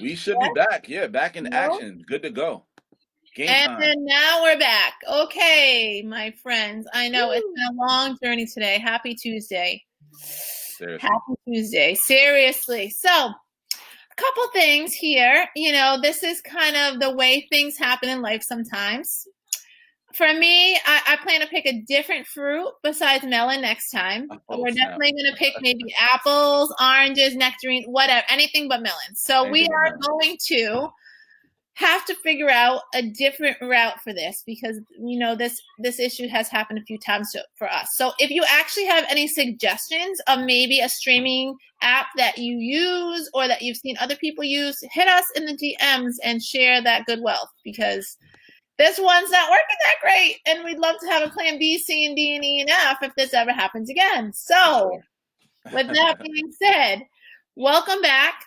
We should be back. Yeah, back in No? action. Good to go. Game And time. then now we're back. Okay, my friends. I know it's Woo! been a long journey today. Happy Tuesday. Seriously. Happy Tuesday. Seriously. So, a couple things here. This is kind of the way things happen in life sometimes. For me, I plan to pick a different fruit besides melon next time. Oh, We're snap. definitely going to pick maybe apples, oranges, nectarines, whatever, anything but melons. So we Anything but are melon. going to have to figure out a different route for this because this issue has happened a few times for us. So if you actually have any suggestions of maybe a streaming app that you use or that you've seen other people use, hit us in the DMs and share that good wealth because this one's not working that great, and we'd love to have a plan B, C, and D, and E, and F if this ever happens again. For So, sure. with that being said, welcome back.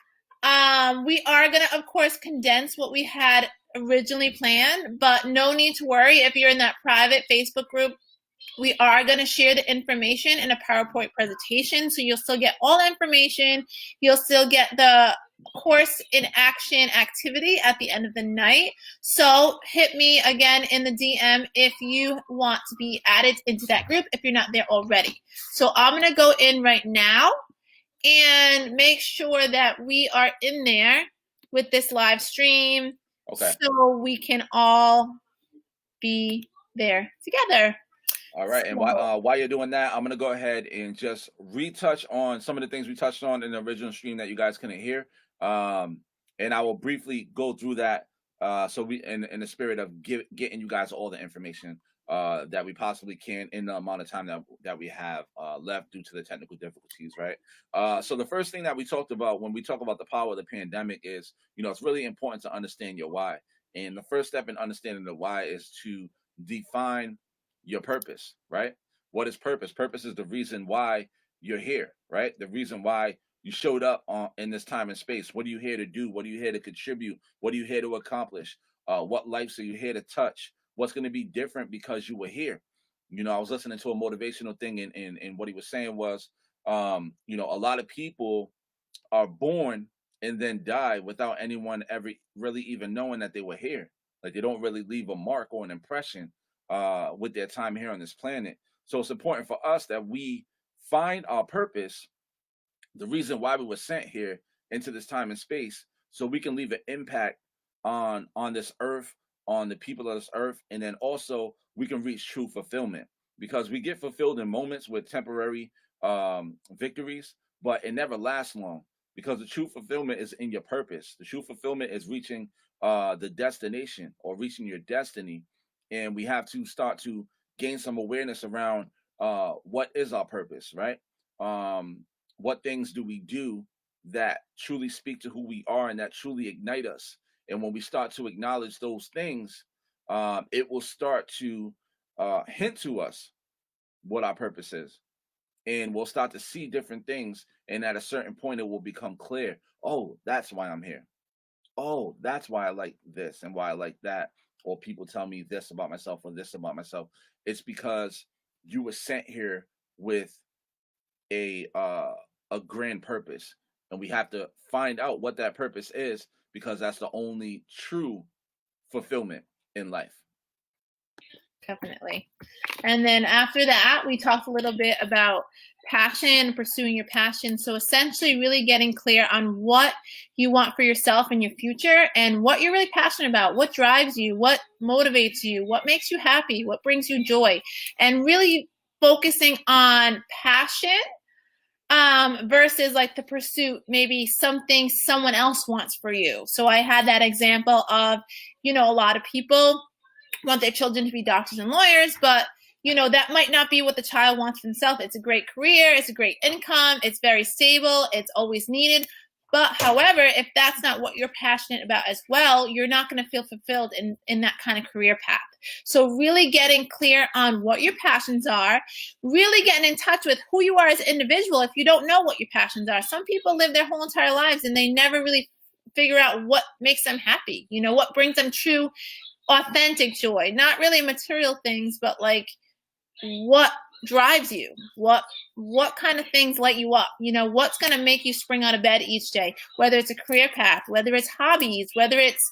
We are going to, of course, condense what we had originally planned, but no need to worry if you're in that private Facebook group. We are going to share the information in a PowerPoint presentation, so you'll still get all the information. You'll still get the course in action activity at the end of the night. So hit me again in the DM if you want to be added into that group if you're not there already. So I'm going to go in right now and make sure that we are in there with this live stream so we can all be there together. All right, and while you're doing that, I'm gonna go ahead and just retouch on some of the things we touched on in the original stream that you guys couldn't hear, and I will briefly go through that. So we, in the spirit of getting you guys all the information that we possibly can in the amount of time that we have left due to the technical difficulties, right? So the first thing that we talked about when we talk about the power of the pandemic is, it's really important to understand your why, and the first step in understanding the why is to define your purpose, right? What is purpose? Purpose is the reason why you're here, right? The reason why you showed up in this time and space. What are you here to do? What are you here to contribute? What are you here to accomplish? What lives are you here to touch? What's going to be different because you were here? I was listening to a motivational thing, and what he was saying was, a lot of people are born and then die without anyone ever really even knowing that they were here. Like they don't really leave a mark or an impression with their time here on this planet. So it's important for us that we find our purpose, the reason why we were sent here into this time and space, so we can leave an impact on this earth, on the people of this earth, and then also we can reach true fulfillment because we get fulfilled in moments with temporary victories, but it never lasts long because the true fulfillment is in your purpose. The true fulfillment is reaching the destination or reaching your destiny, and we have to start to gain some awareness around what is our purpose, right? What things do we do that truly speak to who we are and that truly ignite us? And when we start to acknowledge those things, it will start to hint to us what our purpose is. And we'll start to see different things. And at a certain point, it will become clear. Oh, that's why I'm here. Oh, that's why I like this and why I like that. Or people tell me this about myself or this about myself. It's because you were sent here with a uh, a grand purpose, and we have to find out what that purpose is because that's the only true fulfillment in life. Definitely. And then after that, we talked a little bit about passion, pursuing your passion. So essentially, really getting clear on what you want for yourself in your future and what you're really passionate about, what drives you, what motivates you, what makes you happy, what brings you joy, and really focusing on passion versus like the pursuit, maybe something someone else wants for you. So I had that example of, a lot of people want their children to be doctors and lawyers, but that might not be what the child wants for themselves. It's a great career, it's a great income, it's very stable, it's always needed. But however, if that's not what you're passionate about as well, you're not going to feel fulfilled in that kind of career path. So really getting clear on what your passions are, really getting in touch with who you are as an individual if you don't know what your passions are. Some people live their whole entire lives and they never really figure out what makes them happy, what brings them true authentic joy, not really material things, but like what drives you? What kind of things light you up? What's going to make you spring out of bed each day? Whether it's a career path, whether it's hobbies, whether it's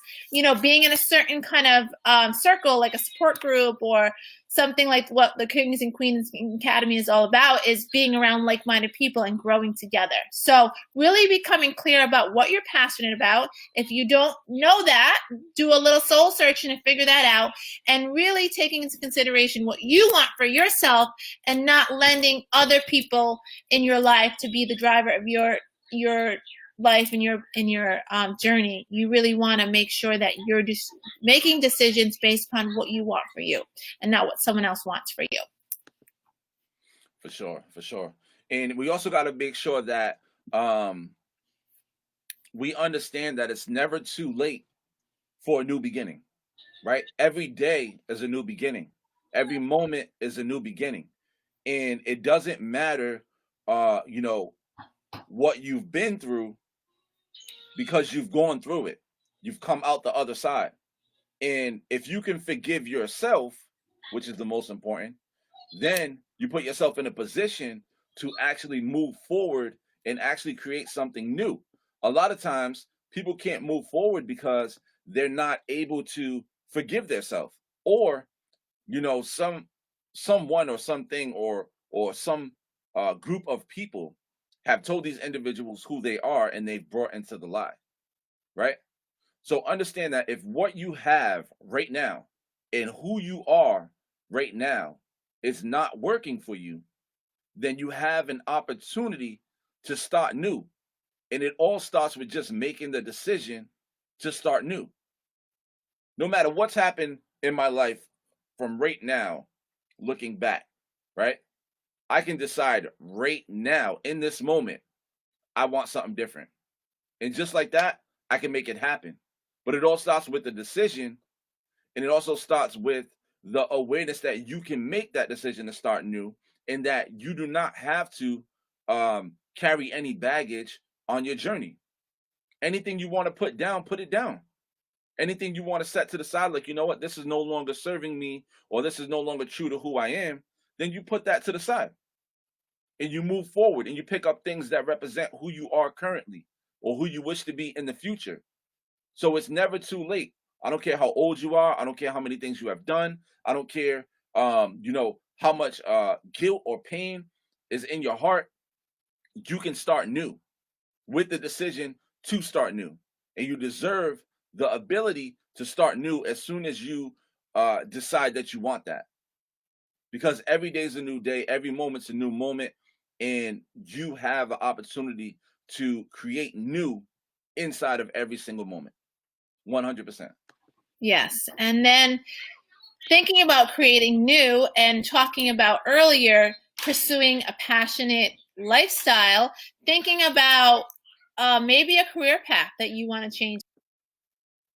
being in a certain kind of circle, like a support group, or something like what the Kings and Queens Academy is all about, is being around like-minded people and growing together. So really becoming clear about what you're passionate about. If you don't know that, do a little soul searching and figure that out, and really taking into consideration what you want for yourself, and not lending other people in your life to be the driver of your life and your journey. You really want to make sure that you're just making decisions based upon what you want for you, and not what someone else wants for you. For sure. And we also got to make sure that we understand that it's never too late for a new beginning, right? Every day is a new beginning. Every moment is a new beginning. And it doesn't matter, what you've been through, because you've gone through it. You've come out the other side. And if you can forgive yourself, which is the most important, then you put yourself in a position to actually move forward and actually create something new. A lot of times people can't move forward because they're not able to forgive themselves, or someone or something or some group of people have told these individuals who they are, and they've brought into the lie, right? So understand that if what you have right now and who you are right now is not working for you, then you have an opportunity to start new. And it all starts with just making the decision to start new. No matter what's happened in my life from right now, looking back, right? I can decide right now, in this moment, I want something different. And just like that, I can make it happen. But it all starts with the decision, and it also starts with the awareness that you can make that decision to start new, and that you do not have to carry any baggage on your journey. Anything you want to put down, put it down. Anything you want to set to the side, like, you know what, this is no longer serving me, or this is no longer true to who I am, then you put that to the side. And you move forward, and you pick up things that represent who you are currently, or who you wish to be in the future. So it's never too late. I don't care how old you are. I don't care how many things you have done. I don't care, how much guilt or pain is in your heart. You can start new with the decision to start new. And you deserve the ability to start new as soon as you decide that you want that. Because every day is a new day. Every moment's a new moment. And you have an opportunity to create new inside of every single moment. 100%. Yes. And then thinking about creating new, and talking about earlier pursuing a passionate lifestyle, thinking about maybe a career path that you want to change.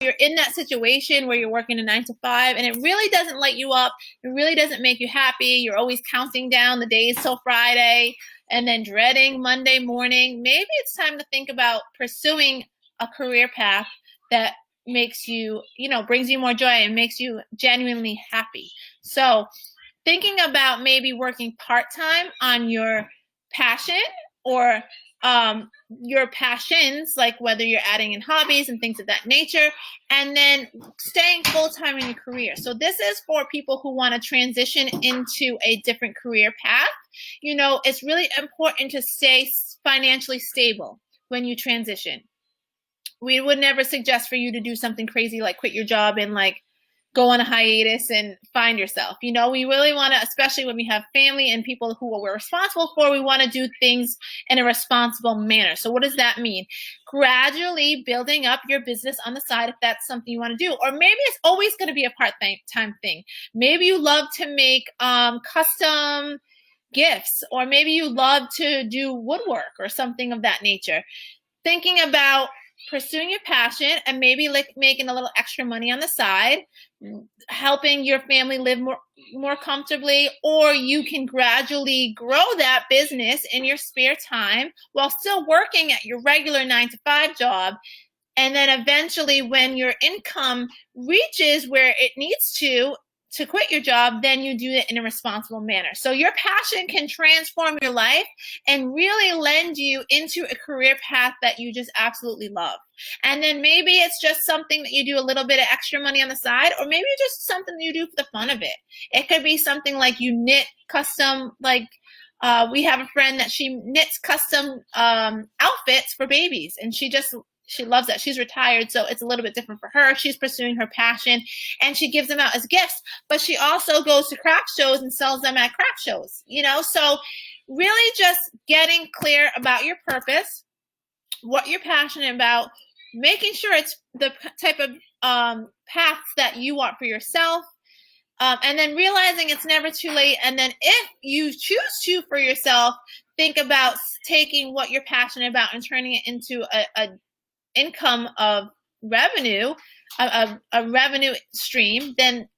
You're in that situation where you're working a 9 to 5 and it really doesn't light you up. It really doesn't make you happy. You're always counting down the days till Friday and then dreading Monday morning. Maybe it's time to think about pursuing a career path that makes you, brings you more joy and makes you genuinely happy. So thinking about maybe working part-time on your passion, or your passions, like whether you're adding in hobbies and things of that nature, and then staying full-time in your career. So this is for people who want to transition into a different career path. It's really important to stay financially stable when you transition. We would never suggest for you to do something crazy like quit your job and like go on a hiatus and find yourself. We really want to, especially when we have family and people who we're responsible for, we want to do things in a responsible manner. So what does that mean? Gradually building up your business on the side, if that's something you want to do. Or maybe it's always going to be a part-time thing. Maybe you love to make custom gifts, or maybe you love to do woodwork or something of that nature. Thinking about pursuing your passion and maybe like making a little extra money on the side, helping your family live more comfortably, or you can gradually grow that business in your spare time while still working at your regular 9 to 5 job. And then eventually when your income reaches where it needs to to quit your job, then you do it in a responsible manner. So your passion can transform your life and really lend you into a career path that you just absolutely love. And then maybe it's just something that you do a little bit of extra money on the side, or maybe just something you do for the fun of it. It could be something like you knit custom, like we have a friend that she knits custom outfits for babies, and she loves that. She's retired, so it's a little bit different for her. She's pursuing her passion, and she gives them out as gifts, but she also goes to craft shows and sells them at craft shows, you know? So really just getting clear about your purpose, what you're passionate about, making sure it's the type of paths that you want for yourself, and then realizing it's never too late. And then if you choose to for yourself, think about taking what you're passionate about and turning it into a income of revenue, a revenue stream, then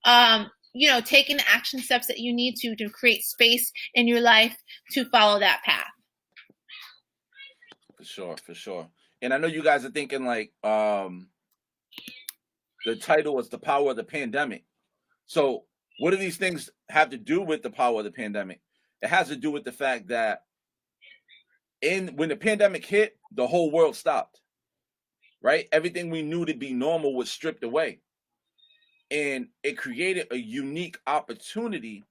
you know, taking the action steps that you need to create space in your life to follow that path. For sure. And I know you guys are thinking like the title was The Power of the Pandemic. So what do these things have to do with the power of the pandemic? It has to do with the fact that when the pandemic hit, the whole world stopped. Right? Everything we knew to be normal was stripped away. And it created a unique opportunity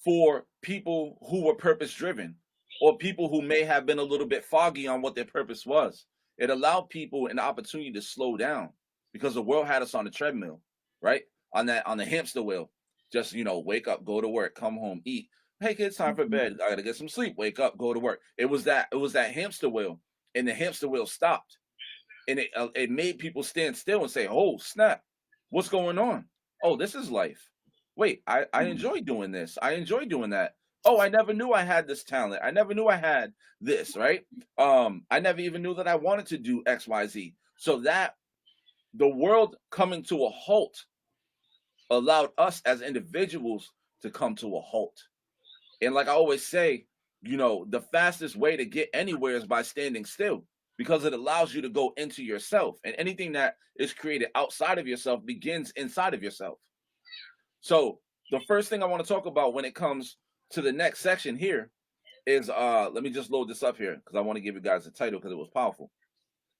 for people who were purpose driven, or people who may have been a little bit foggy on what their purpose was. It allowed people an opportunity to slow down because the world had us on the treadmill, right? On the hamster wheel. Just, you know, wake up, go to work, come home, eat. Hey kids, time for bed. I gotta get some sleep. Wake up, go to work. It was that hamster wheel. And the hamster wheel stopped, and it made people stand still and say, "Oh snap, what's going on? Oh, this is life. Wait, I enjoy doing this. I enjoy doing that. Oh, I never knew I had this talent. I never knew I had this. Right? I never even knew that I wanted to do X, Y, Z. So that the world coming to a halt allowed us as individuals to come to a halt. And like I always say, you know, the fastest way to get anywhere is by standing still, because it allows you to go into yourself. And anything that is created outside of yourself begins inside of yourself. So the first thing I want to talk about when it comes to the next section here is, let me just load this up here because I want to give you guys the title because it was powerful.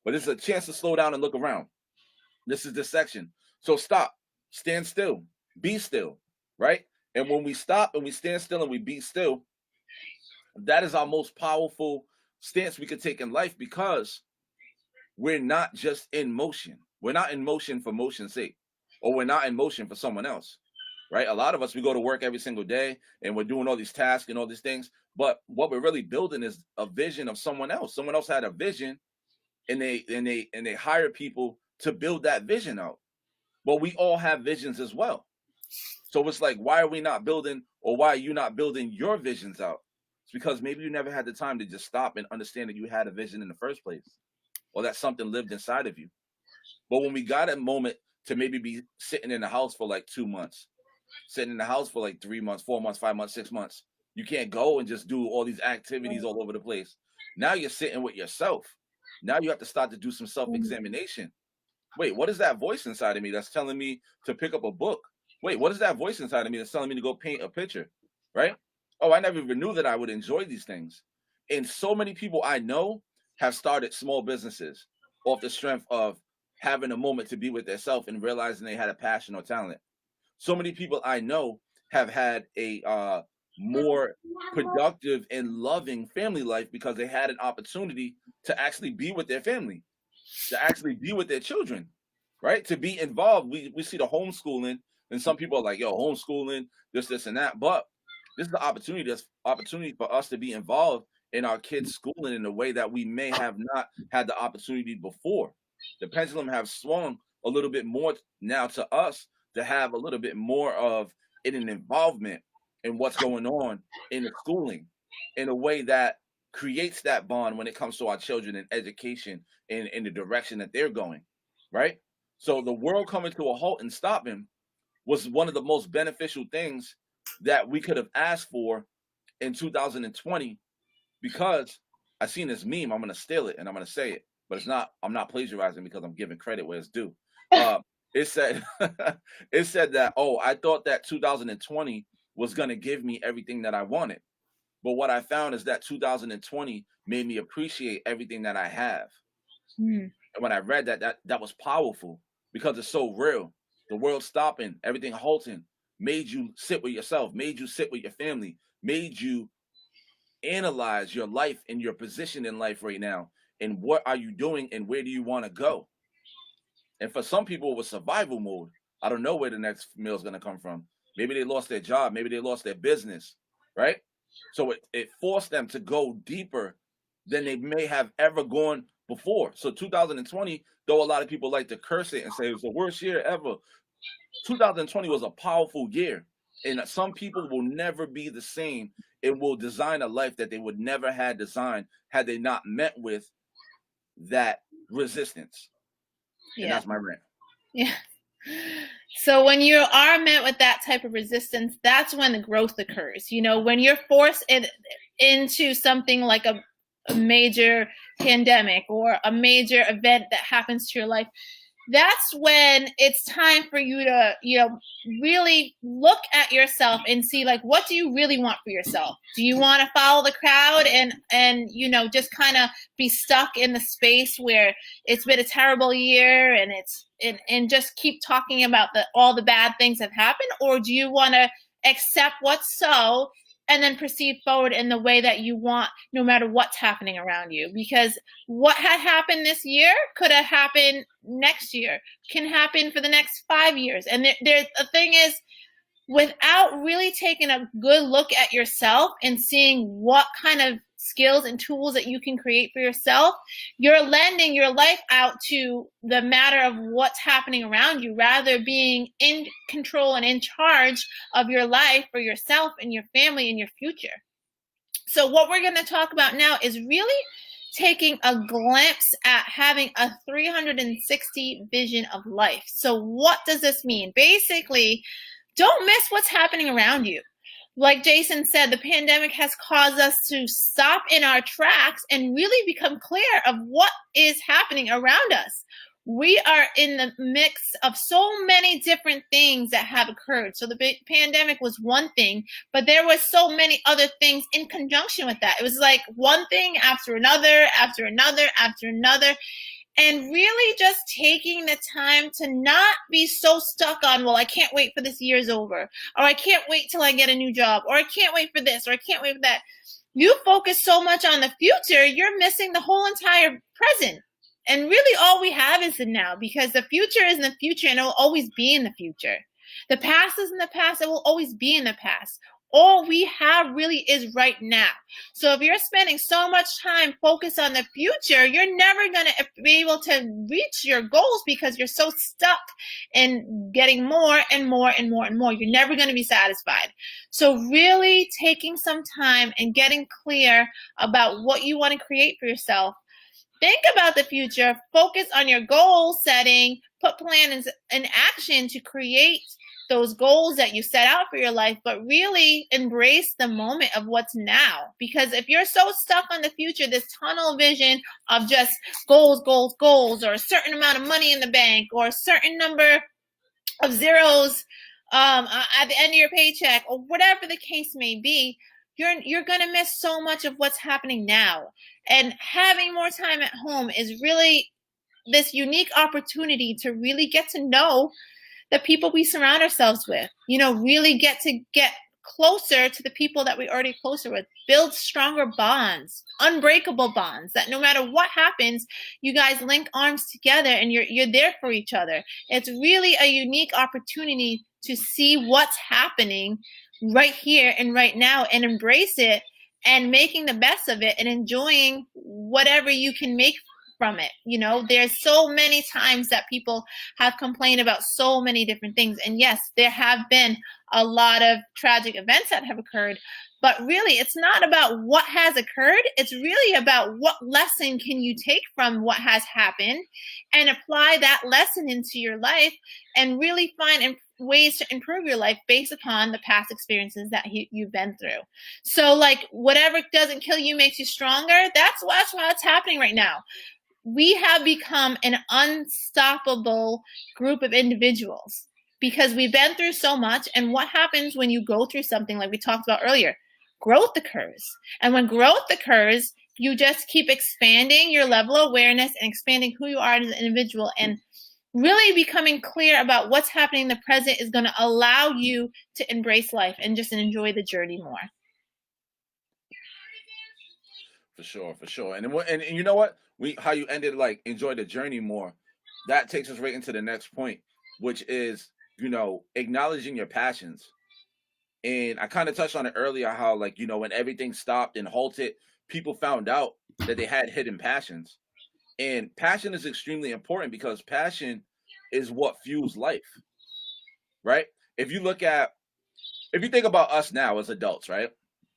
But this is a chance to slow down and look around. This is this section. So stop, stand still, be still, right? And when we stop and we stand still and we be still, that is our most powerful stance we could take in life, because we're not just in motion. We're not in motion for motion's sake, or we're not in motion for someone else, right? A lot of us, we go to work every single day and we're doing all these tasks and all these things, but what we're really building is a vision of someone else. Someone else had a vision, and they hire people to build that vision out. Well, we all have visions as well. So it's like, why are we not building, or why are you not building your visions out? It's because maybe you never had the time to just stop and understand that you had a vision in the first place, or that something lived inside of you. But when we got a moment to maybe be sitting in the house for like 2 months, sitting in the house for like 3 months, 4 months, 5 months, 6 months, you can't go and just do all these activities all over the place. Now you're sitting with yourself. Now you have to start to do some self-examination. Wait, what is that voice inside of me that's telling me to pick up a book? Wait, what is that voice inside of me that's telling me to go paint a picture, right? Oh, I never even knew that I would enjoy these things. And so many people I know have started small businesses off the strength of having a moment to be with themselves and realizing they had a passion or talent. So many people I know have had a more productive and loving family life because they had an opportunity to actually be with their family, to actually be with their children, right? To be involved. We see the homeschooling, and some people are like, yo, homeschooling, this, and that. But this is the opportunity for us to be involved in our kids' schooling in a way that we may have not had the opportunity before. The pendulum have swung a little bit more now to us to have a little bit more of an involvement in what's going on in the schooling in a way that creates that bond when it comes to our children and education in the direction that they're going, right? So the world coming to a halt and stopping was one of the most beneficial things that we could have asked for in 2020, because I seen this meme. I'm going to steal it and I'm going to say it, but I'm not plagiarizing because I'm giving credit where it's due. it said it said that, oh, I thought that 2020 was going to give me everything that I wanted, but what I found is that 2020 made me appreciate everything that I have. Mm. And when I read that, that was powerful because it's so real. The world stopping, everything halting, made you sit with yourself, made you sit with your family, made you analyze your life and your position in life right now, and what are you doing and where do you want to go. And for some people, with survival mode, I don't know where the next meal is going to come from. Maybe they lost their job, maybe they lost their business, right? So it forced them to go deeper than they may have ever gone before. So 2020, though a lot of people like to curse it and say it was the worst year ever, 2020 was a powerful year. And some people will never be the same and will design a life that they would never had designed had they not met with that resistance. And Yeah. that's my rant. Yeah. So when you are met with that type of resistance, that's when the growth occurs. You know, when you're forced into something like a major pandemic or a major event that happens to your life, that's when it's time for you to, really look at yourself and see, like, what do you really want for yourself? Do you want to follow the crowd and just kind of be stuck in the space where it's been a terrible year and and just keep talking about all the bad things that happened? Or do you want to accept what's so and then proceed forward in the way that you want, no matter what's happening around you? Because what had happened this year could have happened next year, can happen for the next 5 years. And there's the thing is, without really taking a good look at yourself and seeing what kind of skills and tools that you can create for yourself, you're lending your life out to the matter of what's happening around you, rather being in control and in charge of your life for yourself and your family and your future. So what we're going to talk about now is really taking a glimpse at having a 360 vision of life. So what does this mean? Basically, don't miss what's happening around you. Like Jason said, the pandemic has caused us to stop in our tracks and really become clear of what is happening around us. We are in the mix of so many different things that have occurred. So the pandemic was one thing, but there were so many other things in conjunction with that. It was like one thing after another, after another, after another. And really just taking the time to not be so stuck on, well, I can't wait for this year's over, or I can't wait till I get a new job, or I can't wait for this, or I can't wait for that. You focus so much on the future, you're missing the whole entire present. And really all we have is the now, because the future is in the future and it will always be in the future. The past is in the past, it will always be in the past. All we have really is right now. So if you're spending so much time focused on the future, you're never going to be able to reach your goals because you're so stuck in getting more and more and more and more. You're never going to be satisfied. So really taking some time and getting clear about what you want to create for yourself. Think about the future, focus on your goal setting, put plans in action to create those goals that you set out for your life, but really embrace the moment of what's now. Because if you're so stuck on the future, this tunnel vision of just goals, goals, goals, or a certain amount of money in the bank, or a certain number of zeros at the end of your paycheck, or whatever the case may be, you're going to miss so much of what's happening now. And having more time at home is really this unique opportunity to really get to know the people we surround ourselves with, really get closer to the people that we're already closer with, build stronger bonds, unbreakable bonds that no matter what happens, you guys link arms together and you're there for each other. It's really a unique opportunity to see what's happening right here and right now and embrace it and making the best of it and enjoying whatever you can make from it. There's so many times that people have complained about so many different things. And yes, there have been a lot of tragic events that have occurred, but really it's not about what has occurred. It's really about what lesson can you take from what has happened and apply that lesson into your life and really find ways to improve your life based upon the past experiences that you've been through. So like whatever doesn't kill you makes you stronger. That's what's happening right now. we have become an unstoppable group of individuals because we've been through so much. And what happens when you go through something like we talked about earlier? Growth occurs. And when growth occurs, you just keep expanding your level of awareness and expanding who you are as an individual, and really becoming clear about what's happening in the present is going to allow you to embrace life and just enjoy the journey more. For sure, for sure. And you know what? How you ended, like, enjoy the journey more. That takes us right into the next point, which is, acknowledging your passions. And I kind of touched on it earlier, how, like, when everything stopped and halted, people found out that they had hidden passions. And passion is extremely important because passion is what fuels life, right? If you look at, if you think about us now as adults, right?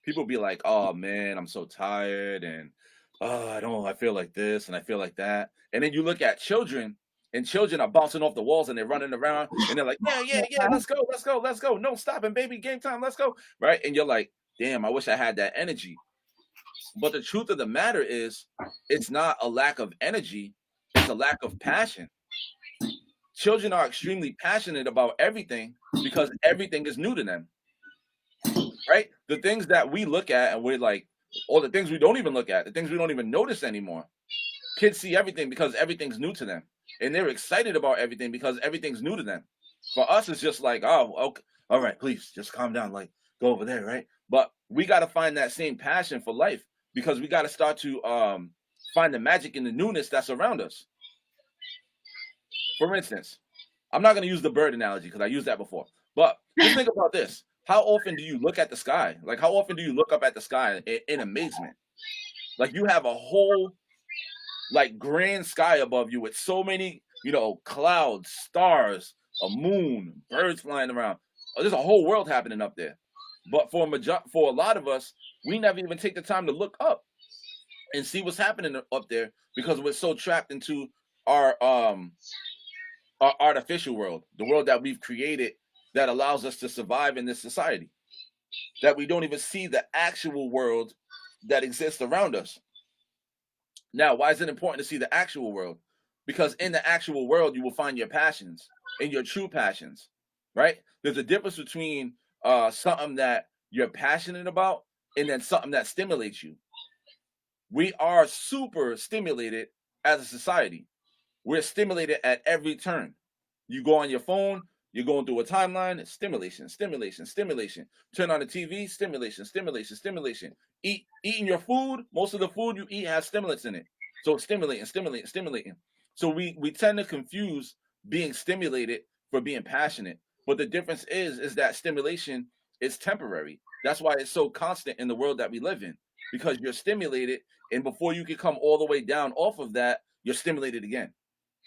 People be like, "Oh man, I'm so tired, and I feel like this and I feel like that." And then you look at children, and children are bouncing off the walls and they're running around and they're like, "Yeah, yeah, yeah, let's go, let's go, let's go. No stopping, baby, game time, let's go." Right? And you're like, "Damn, I wish I had that energy." But the truth of the matter is, it's not a lack of energy, it's a lack of passion. Children are extremely passionate about everything because everything is new to them, right? The things that we look at and we're like, or the things we don't even look at, the things we don't even notice anymore. Kids see everything because everything's new to them, and they're excited about everything because everything's new to them. For us, it's just like, oh, okay, all right, please just calm down, like go over there, right? But we got to find that same passion for life because we got to start to find the magic in the newness that's around us. For instance, I'm not going to use the bird analogy because I used that before, but just think about this. How often do you look at the sky? Like, how often do you look up at the sky in amazement? Like, you have a whole, like, grand sky above you with so many, clouds, stars, a moon, birds flying around. There's a whole world happening up there. But for a lot of us, we never even take the time to look up and see what's happening up there because we're so trapped into our artificial world, the world that we've created that allows us to survive in this society, that we don't even see the actual world that exists around us. Now, why is it important to see the actual world? Because in the actual world, you will find your passions and your true passions, right? There's a difference between something that you're passionate about and then something that stimulates you. We are super stimulated as a society. We're stimulated at every turn. You go on your phone, you're going through a timeline, it's stimulation, stimulation, stimulation. Turn on the TV, stimulation, stimulation, stimulation. Eating your food, most of the food you eat has stimulants in it. So it's stimulating, stimulating, stimulating. So we tend to confuse being stimulated for being passionate. But the difference is that stimulation is temporary. That's why it's so constant in the world that we live in. Because you're stimulated, and before you can come all the way down off of that, you're stimulated again.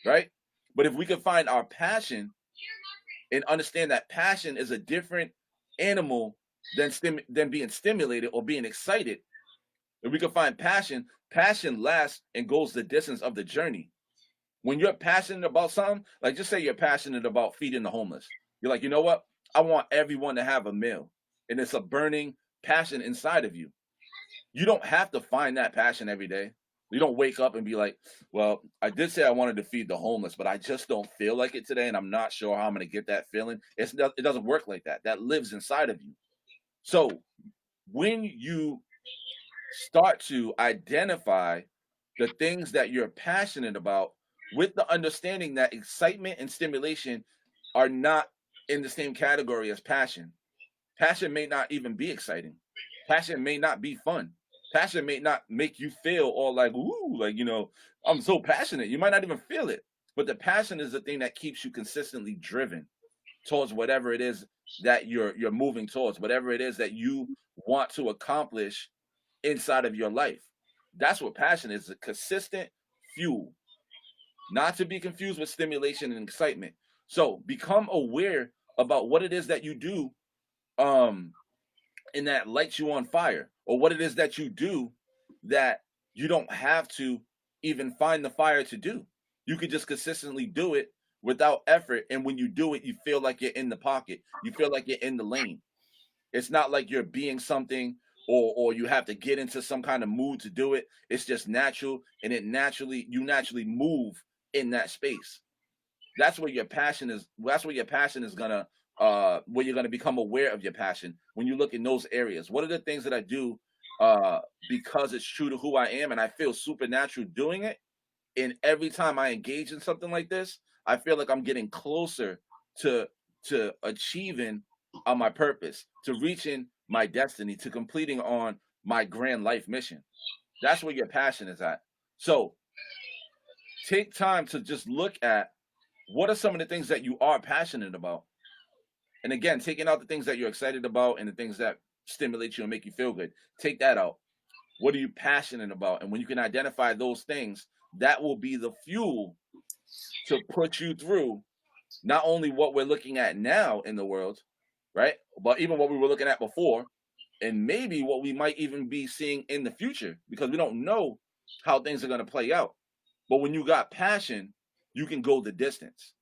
Right? But if we can find our passion and understand that passion is a different animal than being stimulated or being excited, if we can find passion, passion lasts and goes the distance of the journey. When you're passionate about something, like just say you're passionate about feeding the homeless. You're like, you know what? I want everyone to have a meal. And it's a burning passion inside of you. You don't have to find that passion every day. You don't wake up and be like, well, I did say I wanted to feed the homeless, but I just don't feel like it today, and I'm not sure how I'm going to get that feeling. It doesn't work like that. That lives inside of you. So when you start to identify the things that you're passionate about with the understanding that excitement and stimulation are not in the same category as passion. Passion may not even be exciting. Passion may not be fun. Passion may not make you feel all like, ooh, like, I'm so passionate. You might not even feel it. But the passion is the thing that keeps you consistently driven towards whatever it is that you're moving towards, whatever it is that you want to accomplish inside of your life. That's what passion is, a consistent fuel, not to be confused with stimulation and excitement. So become aware about what it is that you do and that lights you on fire, or what it is that you do that you don't have to even find the fire to do. You could just consistently do it without effort, and when you do it, you feel like you're in the pocket. You feel like you're in the lane. It's not like you're being something or you have to get into some kind of mood to do it. It's just natural, and you naturally move in that space. That's where your passion is. That's where your passion is gonna where you're gonna become aware of your passion when you look in those areas. What are the things that I do because it's true to who I am and I feel supernatural doing it? And every time I engage in something like this, I feel like I'm getting closer to achieving on my purpose, to reaching my destiny, to completing on my grand life mission. That's where your passion is at. So take time to just look at what are some of the things that you are passionate about. And again, taking out the things that you're excited about and the things that stimulate you and make you feel good. Take that out. What are you passionate about? And when you can identify those things, that will be the fuel to put you through not only what we're looking at now in the world, right? But even what we were looking at before, and maybe what we might even be seeing in the future, because we don't know how things are going to play out. But when you got passion, you can go the distance.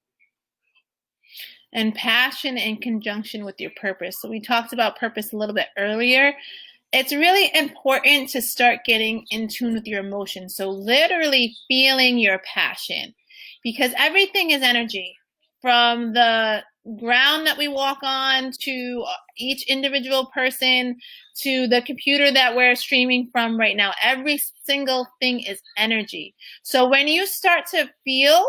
And passion in conjunction with your purpose. So we talked about purpose a little bit earlier. It's really important to start getting in tune with your emotions. So literally feeling your passion, because everything is energy, from the ground that we walk on to each individual person to the computer that we're streaming from right now. Every single thing is energy. So when you start to feel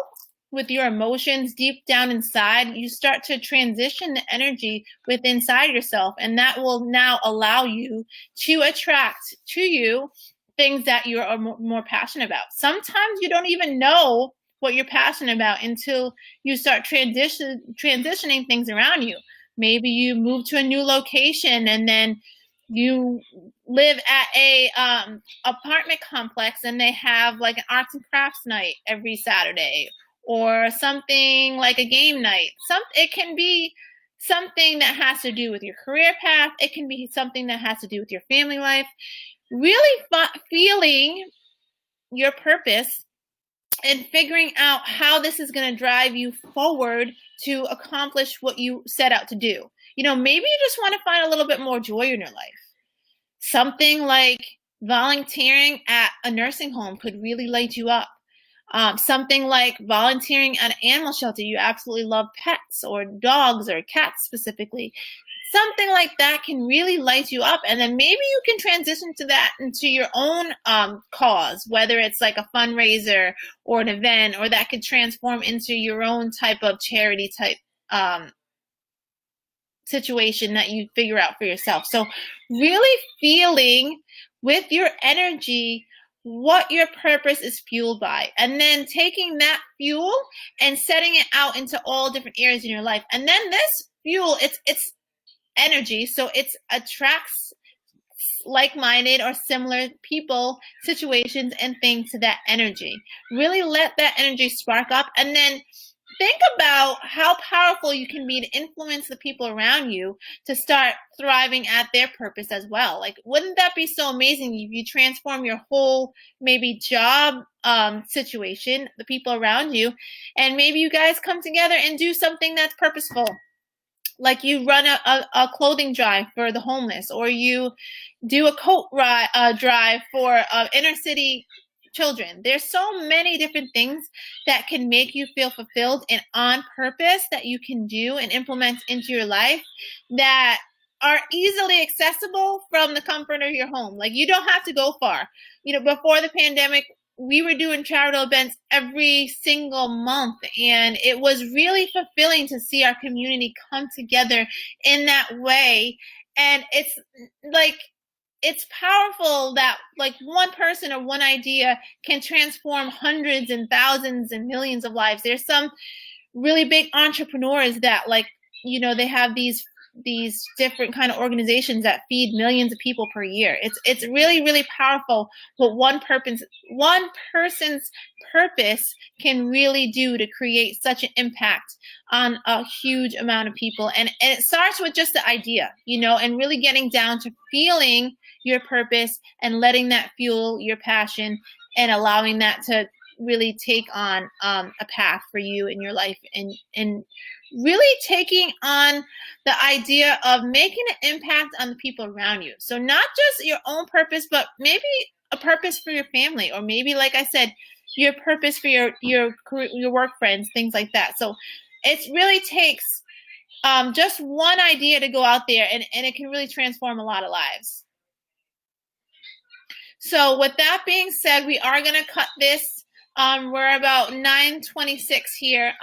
with your emotions deep down inside, you start to transition the energy within inside yourself, and that will now allow you to attract to you things that you're more passionate about. Sometimes you don't even know what you're passionate about until you start transitioning things around you. Maybe you move to a new location and then you live at a apartment complex and they have like an arts and crafts night every Saturday, or something like a game night. It can be something that has to do with your career path. It can be something that has to do with your family life. Really feeling your purpose and figuring out how this is going to drive you forward to accomplish what you set out to do. Maybe you just want to find a little bit more joy in your life. Something like volunteering at a nursing home could really light you up. Something like volunteering at an animal shelter. You absolutely love pets or dogs or cats specifically. Something like that can really light you up, and then maybe you can transition to that into your own cause, whether it's like a fundraiser or an event, or that could transform into your own type of charity type situation that you figure out for yourself. So really feeling with your energy what your purpose is fueled by, and then taking that fuel and setting it out into all different areas in your life. And then this fuel, it's energy, so it attracts like-minded or similar people, situations, and things to that energy. Really let that energy spark up, and then think about how powerful you can be to influence the people around you to start thriving at their purpose as well. Like, wouldn't that be so amazing if you transform your whole maybe job situation, the people around you, and maybe you guys come together and do something that's purposeful. Like you run a clothing drive for the homeless, or you do a coat drive for inner city children. There's so many different things that can make you feel fulfilled and on purpose that you can do and implement into your life that are easily accessible from the comfort of your home. Like, you don't have to go far. Before the pandemic, we were doing charitable events every single month, and it was really fulfilling to see our community come together in that way. And it's powerful that like one person or one idea can transform hundreds and thousands and millions of lives. There's some really big entrepreneurs that they have these different kind of organizations that feed millions of people per year. It's really, really powerful what one person's purpose can really do to create such an impact on a huge amount of people. And it starts with just the idea, and really getting down to feeling your purpose and letting that fuel your passion and allowing that to really take on a path for you in your life, and really taking on the idea of making an impact on the people around you. So not just your own purpose, but maybe a purpose for your family, or maybe, like I said, your purpose for your work friends, things like that. So it really takes just one idea to go out there, and it can really transform a lot of lives. So with that being said, we are going to cut this. We're about 9:26 here.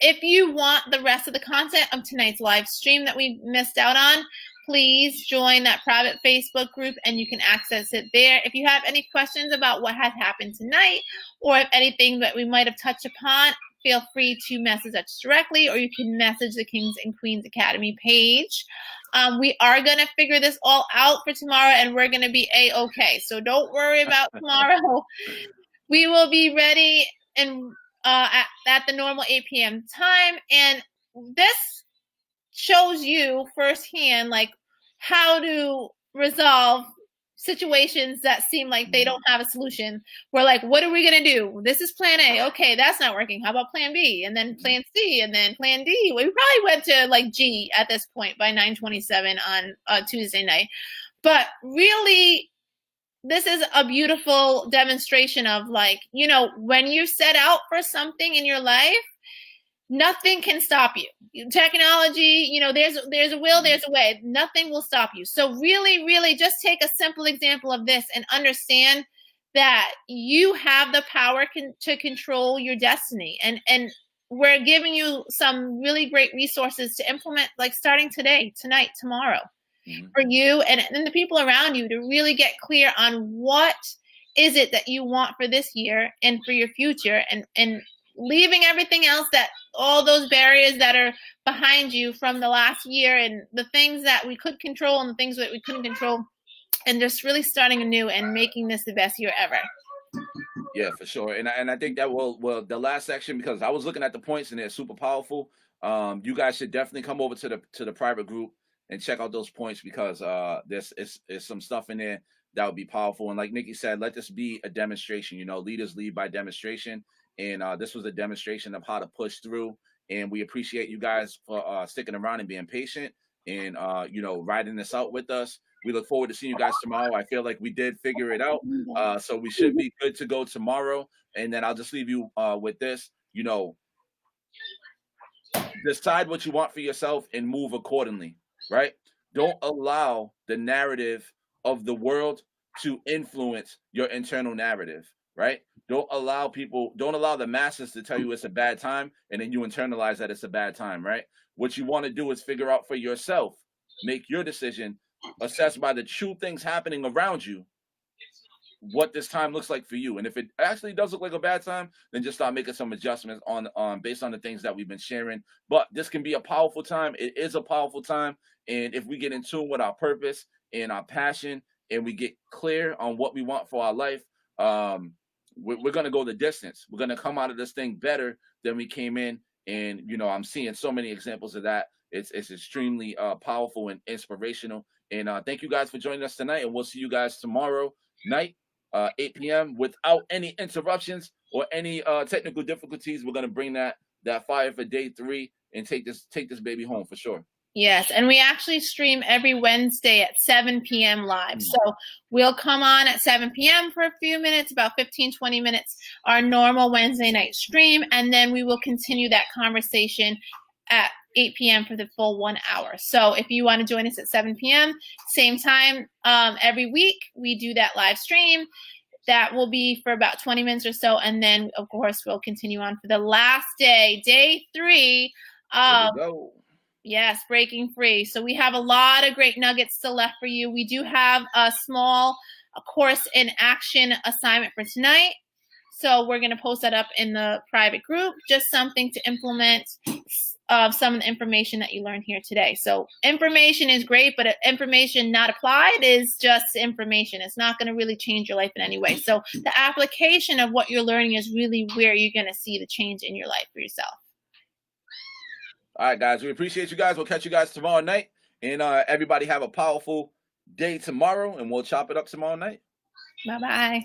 If you want the rest of the content of tonight's live stream that we missed out on, please join that private Facebook group and you can access it there. If you have any questions about what has happened tonight, or if anything that we might have touched upon, feel free to message us directly, or you can message the Kings and Queens Academy page. We are going to figure this all out for tomorrow, and we're going to be A-okay. So don't worry about tomorrow. We will be ready and at the normal 8 p.m. time. And this shows you firsthand, like, how to resolve situations that seem like they don't have a solution. We're like, what are we going to do? This is plan A. Okay, that's not working. How about plan B? And then plan C, and then plan D. We probably went to like G at this point by 9:27 on Tuesday night. But really, this is a beautiful demonstration of, like, you know, when you set out for something in your life, nothing can stop you. Technology, you know, there's a will, there's a way. Nothing will stop you. So really, really just take a simple example of this and understand that you have the power to control your destiny. And we're giving you some really great resources to implement, like starting today, tonight, tomorrow, for you and the people around you, to really get clear on what is it that you want for this year and for your future, and leaving everything else, that all those barriers that are behind you from the last year, and the things that we could control and the things that we couldn't control, and just really starting anew and making this the best year ever. Yeah, for sure. And I think that will the last section, because I was looking at the points and they're super powerful. You guys should definitely come over to the private group and check out those points, because there's some stuff in there that would be powerful. And like Nikki said, let this be a demonstration. You know, leaders lead by demonstration. And this was a demonstration of how to push through. And we appreciate you guys for sticking around and being patient, and you know, riding this out with us. We look forward to seeing you guys tomorrow. I feel like we did figure it out, so we should be good to go tomorrow. And then I'll just leave you with this. You know, decide what you want for yourself and move accordingly, right? Don't allow the narrative of the world to influence your internal narrative, right? Don't allow the masses to tell you it's a bad time, and then you internalize that it's a bad time, right? What you want to do is figure out for yourself, make your decision, assessed by the true things happening around you, what this time looks like for you. And if it actually does look like a bad time, then just start making some adjustments on based on the things that we've been sharing. But this can be a powerful time. It is a powerful time. And if we get in tune with our purpose and our passion, and we get clear on what we want for our life, we're going to go the distance. We're going to come out of this thing better than we came in. And, you know, I'm seeing so many examples of that. It's extremely powerful and inspirational. And thank you guys for joining us tonight. And we'll see you guys tomorrow night, 8 p.m. without any interruptions or any technical difficulties. We're going to bring that fire for day 3 and take this baby home for sure. Yes, and we actually stream every Wednesday at 7 p.m. live. So we'll come on at 7 p.m. for a few minutes, about 15, 20 minutes, our normal Wednesday night stream, and then we will continue that conversation at 8 p.m. for the full 1 hour. So if you want to join us at 7 p.m., same time every week, we do that live stream. That will be for about 20 minutes or so, and then, of course, we'll continue on for the last day, day 3. Yes, breaking free. So we have a lot of great nuggets still left for you. We do have a small course in action assignment for tonight. So we're going to post that up in the private group, just something to implement some of the information that you learned here today. So information is great, but information not applied is just information. It's not going to really change your life in any way. So the application of what you're learning is really where you're going to see the change in your life for yourself. All right, guys, we appreciate you guys. We'll catch you guys tomorrow night. And everybody have a powerful day tomorrow, and we'll chop it up tomorrow night. Bye-bye.